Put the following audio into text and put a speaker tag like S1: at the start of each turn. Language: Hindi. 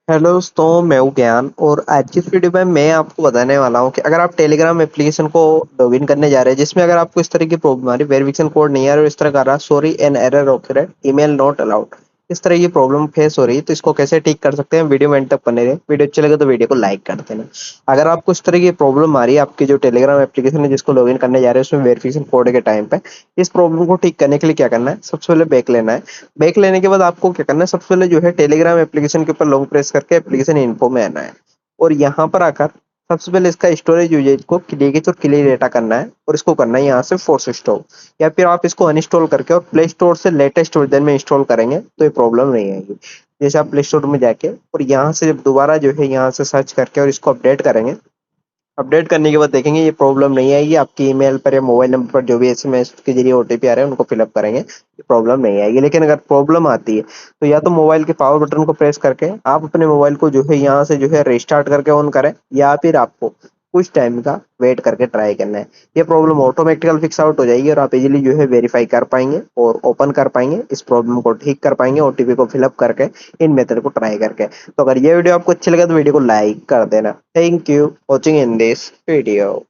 S1: हेलो दोस्तों, मैं हूँ ज्ञान और आज की इस वीडियो में मैं आपको बताने वाला हूँ कि अगर आप टेलीग्राम एप्लीकेशन को लॉगिन करने जा रहे हैं जिसमें अगर आपको इस तरह की प्रॉब्लम आ रही है, वेरिफिकेशन कोड नहीं आ रहा और इस तरह का आ रहा, sorry an error occurred, email not allowed, इस तरह की प्रॉब्लम फेस हो रही है, तो इसको कैसे ठीक कर सकते हैं। वीडियो में एंड तक बने रहे। वीडियो अच्छी लगे तो वीडियो को लाइक कर देना। अगर आपको इस तरह की प्रॉब्लम आ रही है, आपकी जो टेलीग्राम एप्लीकेशन है जिसको लॉगिन करने जा रहे हैं उसमें वेरिफिकेशन कोड के टाइम पे, इस प्रॉब्लम को ठीक करने के लिए क्या करना है, सबसे पहले बैक लेना है। बैक लेने के बाद आपको क्या करना है, सबसे पहले जो है टेलीग्राम एप्लीकेशन के ऊपर लॉन्ग प्रेस करके एप्लीकेशन इन्फो में आना है और यहाँ पर आकर सबसे पहले इसका स्टोरेज यूजेज को क्लियर और क्लियर डेटा करना है और इसको करना है यहाँ से फोर्स स्टॉप, या फिर आप इसको अनइंस्टॉल करके और प्ले स्टोर से लेटेस्ट वर्जन में इंस्टॉल करेंगे तो ये प्रॉब्लम नहीं आएगी। जैसे आप प्ले स्टोर में जाके और यहाँ से जब दोबारा जो है यहाँ से सर्च करके और इसको अपडेट करेंगे, अपडेट करने के बाद देखेंगे ये प्रॉब्लम नहीं आएगी। आपकी ईमेल पर या मोबाइल नंबर पर जो भी एसएमएस के जरिए ओटीपी आ रहे हैं उनको फिलअप करेंगे, ये प्रॉब्लम नहीं आएगी। लेकिन अगर प्रॉब्लम आती है तो या तो मोबाइल के पावर बटन को प्रेस करके आप अपने मोबाइल को जो है यहाँ से जो है रिस्टार्ट करके ऑन करें, या फिर आपको कुछ टाइम का वेट करके ट्राई करना है। ये प्रॉब्लम ऑटोमेटिकल फिक्स आउट हो जाएगी और आप इजीली जो है वेरीफाई कर पाएंगे और ओपन कर पाएंगे, इस प्रॉब्लम को ठीक कर पाएंगे ओटीपी को फिलअप करके, इन मेथड को ट्राई करके। तो अगर ये वीडियो आपको अच्छी लगे तो वीडियो को लाइक कर देना। Thank you watching in this video.